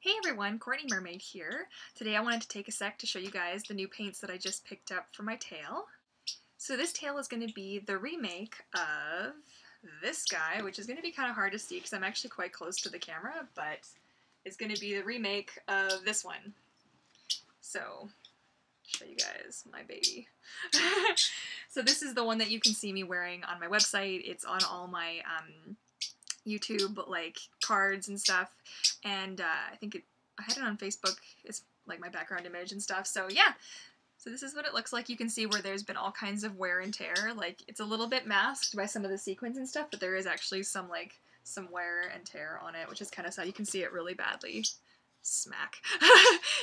Hey everyone, Courtney Mermaid here. Today I wanted to take a sec to show you guys the new paints that I just picked up for my tail. So this tail is going to be the remake of this guy, which is going to be kind of hard to see because I'm actually quite close to the camera, but it's going to be the remake of this one. So, show you guys my baby. So this is the one that you can see me wearing on my website. It's on all my YouTube like cards and stuff, and I had it on Facebook. It's like my background image and stuff. So yeah, so this is what it looks like. You can see where there's been all kinds of wear and tear. Like it's a little bit masked by some of the sequins and stuff, but there is actually some wear and tear on it, which is kind of sad. You can see it really badly. Smack.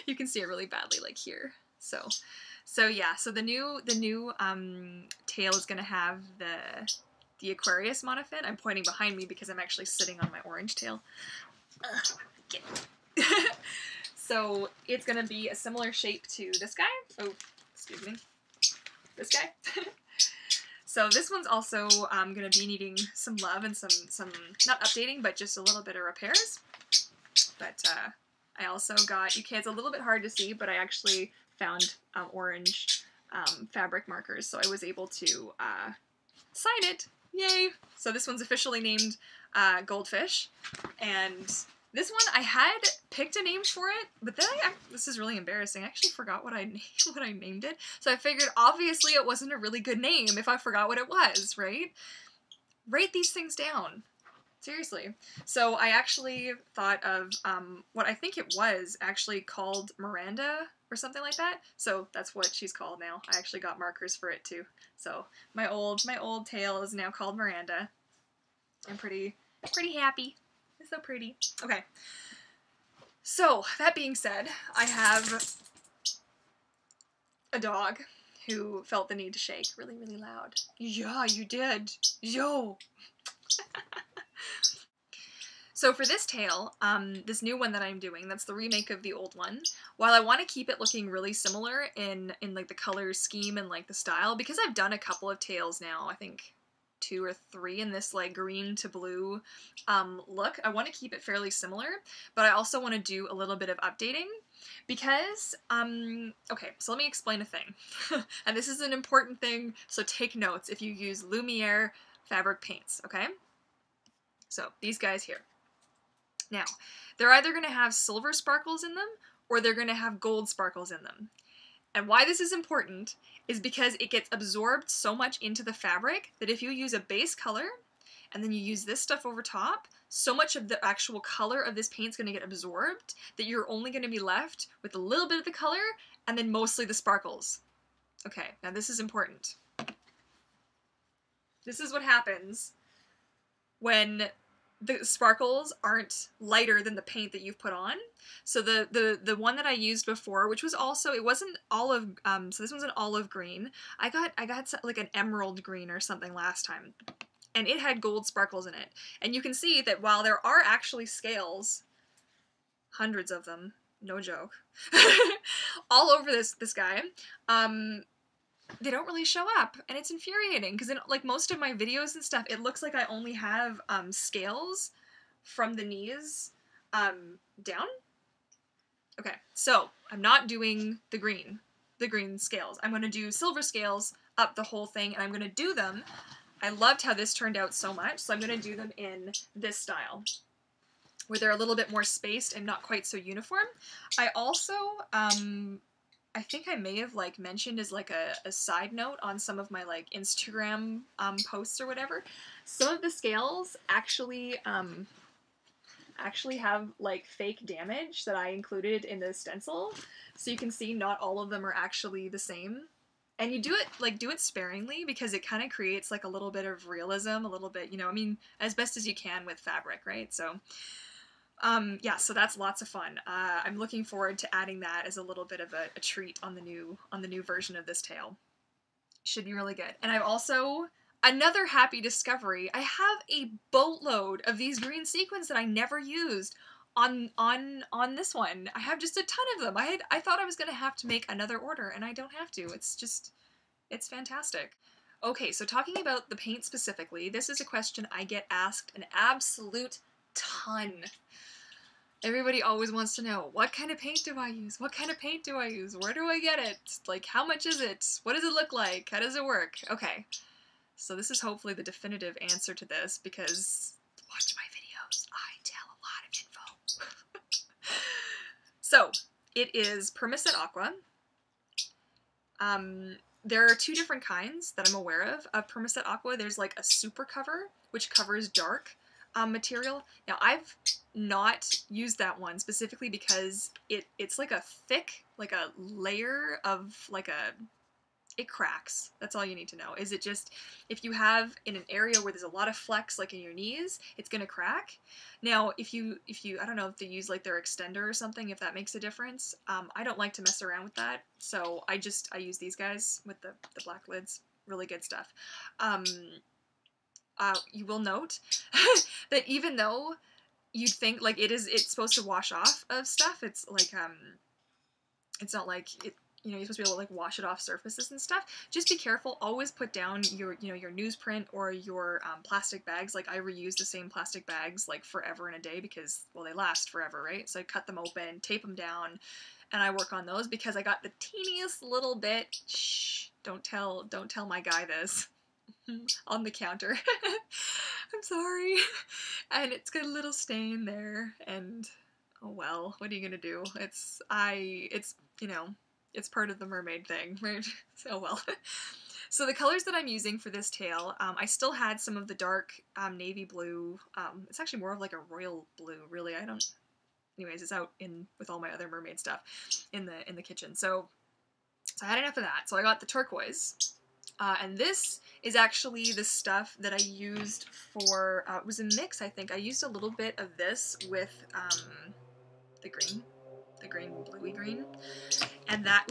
You can see it really badly like here. So yeah. So the new tail is gonna have the Aquarius monofin. I'm pointing behind me because I'm actually sitting on my orange tail. So it's going to be a similar shape to this guy. Oh, excuse me. This guy. So this one's also going to be needing some love and some, not updating, but just a little bit of repairs. But I also got, it's a little bit hard to see, but I actually found orange fabric markers, so I was able to sign it. Yay! So this one's officially named Goldfish, and this one I had picked a name for it, but then this is really embarrassing. I actually forgot what I named it. So I figured obviously it wasn't a really good name if I forgot what it was, right? Write these things down. Seriously. So I actually thought of what I think it was actually called Miranda or something like that. So that's what she's called now. I actually got markers for it too. So my old tail is now called Miranda. I'm pretty happy. It's so pretty. Okay. So that being said, I have a dog who felt the need to shake really, really loud. Yeah, you did. Yo. So for this tail, this new one that I'm doing, that's the remake of the old one, while I want to keep it looking really similar in like the color scheme and like the style, because I've done a couple of tails now, I think 2 or 3 in this like green to blue look, I want to keep it fairly similar, but I also want to do a little bit of updating because, okay, so let me explain a thing. And this is an important thing, so take notes if you use Lumiere fabric paints, okay? So these guys here. Now, they're either going to have silver sparkles in them, or they're going to have gold sparkles in them. And why this is important is because it gets absorbed so much into the fabric that if you use a base color, and then you use this stuff over top, so much of the actual color of this paint is going to get absorbed that you're only going to be left with a little bit of the color, and then mostly the sparkles. Okay, now this is important. This is what happens when the sparkles aren't lighter than the paint that you've put on. So the one that I used before, which was also, it wasn't olive, so this one's an olive green. I got like an emerald green or something last time, and it had gold sparkles in it. And you can see that while there are actually scales, hundreds of them, no joke, all over this guy, they don't really show up, and it's infuriating because in like most of my videos and stuff, it looks like I only have scales from the knees down. Okay, so I'm not doing the green scales. I'm going to do silver scales up the whole thing, and I'm going to do them. I loved how this turned out so much, so I'm going to do them in this style, where they're a little bit more spaced and not quite so uniform. I also, I think I may have like mentioned as like a side note on some of my like Instagram posts or whatever, some of the scales actually have like fake damage that I included in the stencil, so you can see not all of them are actually the same. And you do it sparingly because it kind of creates like a little bit of realism, a little bit, you know, I mean, as best as you can with fabric, right? So yeah, so that's lots of fun. I'm looking forward to adding that as a little bit of a treat on the new version of this tail. Should be really good. And I've also, another happy discovery, I have a boatload of these green sequins that I never used on this one. I have just a ton of them. I thought I was gonna have to make another order, and I don't have to. It's fantastic. Okay, so talking about the paint specifically, this is a question I get asked an absolute ton. Everybody always wants to know, what kind of paint do I use? What kind of paint do I use? Where do I get it? Like, how much is it? What does it look like? How does it work? Okay, so this is hopefully the definitive answer to this, because watch my videos, I tell a lot of info. So, it is Permaset Aqua. There are two different kinds that I'm aware of Permaset Aqua. There's like a super cover, which covers dark material. Now, I've not used that one specifically because it's like a thick, like a layer of like it cracks. That's all you need to know. Is it just, if you have in an area where there's a lot of flex, like in your knees, it's gonna crack. Now, if you, I don't know if they use like their extender or something, if that makes a difference. I don't like to mess around with that, so I use these guys with the black lids. Really good stuff. You will note that even though you'd think like it's supposed to wash off of stuff, it's like, it's not like it, you know, you're supposed to be able to like wash it off surfaces and stuff. Just be careful. Always put down your, you know, your newsprint or your plastic bags. Like I reuse the same plastic bags like forever and a day because, well, they last forever, right? So I cut them open, tape them down, and I work on those because I got the teeniest little bit. Shh, don't tell my guy this. On the counter. I'm sorry. And it's got a little stain there, and oh well, what are you gonna do? It's you know, it's part of the mermaid thing, right? So well. So the colors that I'm using for this tail, I still had some of the dark navy blue. It's actually more of like a royal blue, really. Anyways, it's out with all my other mermaid stuff in the kitchen. So I had enough of that. So I got the turquoise. And this is actually the stuff that I used for, it was a mix, I think. I used a little bit of this with the bluey green. And that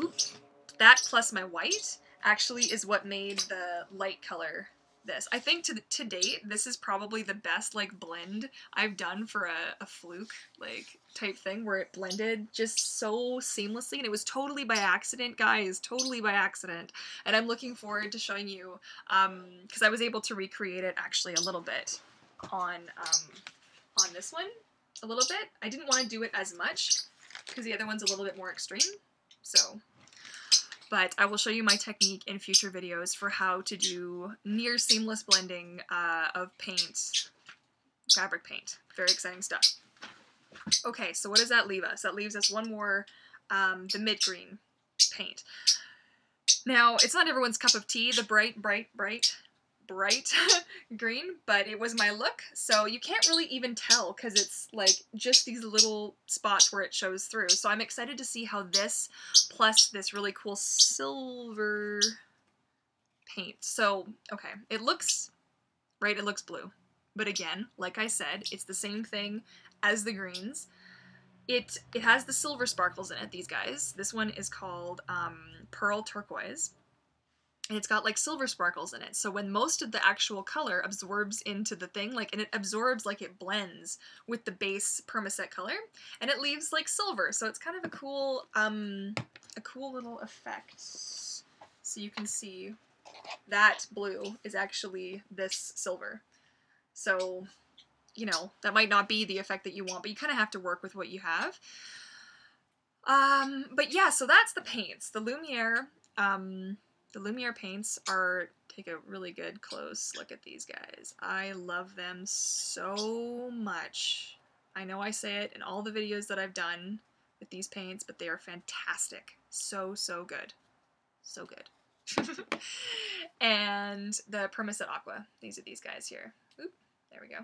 plus my white actually is what made the light color this. I think to date, this is probably the best like blend I've done for a fluke like type thing where it blended just so seamlessly, and it was totally by accident, guys, totally by accident. And I'm looking forward to showing you because I was able to recreate it actually a little bit on this one a little bit. I didn't want to do it as much because the other one's a little bit more extreme, so. But I will show you my technique in future videos for how to do near seamless blending of paint, fabric paint. Very exciting stuff. Okay, so what does that leave us? That leaves us one more, the mid-green paint. Now, it's not everyone's cup of tea, the bright green, but it was my look, so you can't really even tell because it's like just these little spots where it shows through. So I'm excited to see how this plus this really cool silver paint. So, okay, it looks blue, but again, like I said, it's the same thing as the greens. It has the silver sparkles in it, these guys. This one is called Pearl Turquoise. And it's got like silver sparkles in it. So when most of the actual color absorbs into the thing, like, and it absorbs, like it blends with the base permaset color, and it leaves like silver. So it's kind of a cool little effect. So you can see that blue is actually this silver. So, you know, that might not be the effect that you want, but you kind of have to work with what you have. But yeah, so that's the paints. The Lumiere, the Lumiere paints are, take a really good close look at these guys. I love them so much. I know I say it in all the videos that I've done with these paints, but they are fantastic. So, so good. So good. And the Permaset Aqua. These are these guys here. Oop, there we go.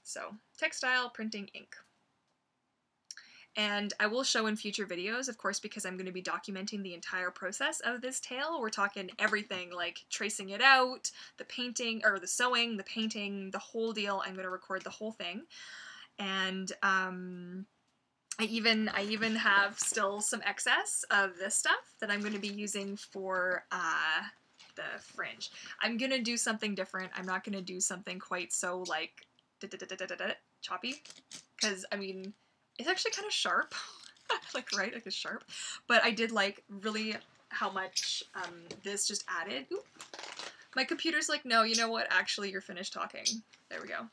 So, textile printing ink. And I will show in future videos, of course, because I'm going to be documenting the entire process of this tail. We're talking everything, like tracing it out, the painting, or the sewing, the painting, the whole deal. I'm going to record the whole thing. And I even have still some excess of this stuff that I'm going to be using for the fringe. I'm going to do something different. I'm not going to do something quite so, like, choppy, because, I mean, it's actually kind of sharp, like, right, like it's sharp, but I did like really how much this just added. Ooh. My computer's like, no, you know what, actually you're finished talking. There we go.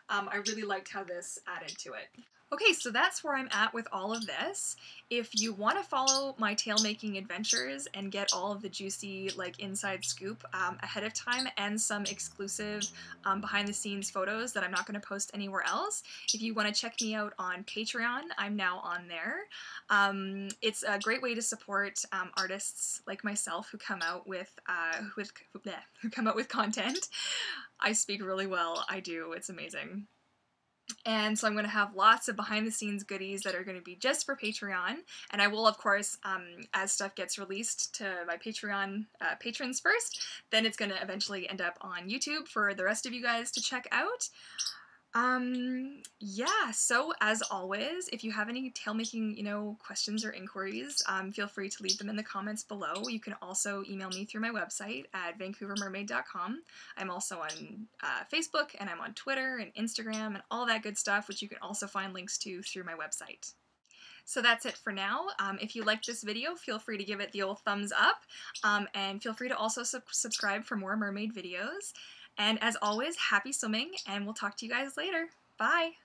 I really liked how this added to it. Okay, so that's where I'm at with all of this. If you want to follow my tail making adventures and get all of the juicy like inside scoop ahead of time and some exclusive behind the scenes photos that I'm not going to post anywhere else, if you want to check me out on Patreon, I'm now on there. It's a great way to support artists like myself who come out with content. I speak really well. I do. It's amazing. And so I'm going to have lots of behind the scenes goodies that are going to be just for Patreon. And I will, of course, as stuff gets released to my Patreon patrons first, then it's going to eventually end up on YouTube for the rest of you guys to check out. Yeah, so as always, if you have any tail making, questions or inquiries, feel free to leave them in the comments below. You can also email me through my website at vancouvermermaid.com. I'm also on Facebook, and I'm on Twitter and Instagram and all that good stuff, which you can also find links to through my website. So that's it for now. If you liked this video, feel free to give it the old thumbs up, and feel free to also subscribe for more mermaid videos. And as always, happy swimming, and we'll talk to you guys later. Bye!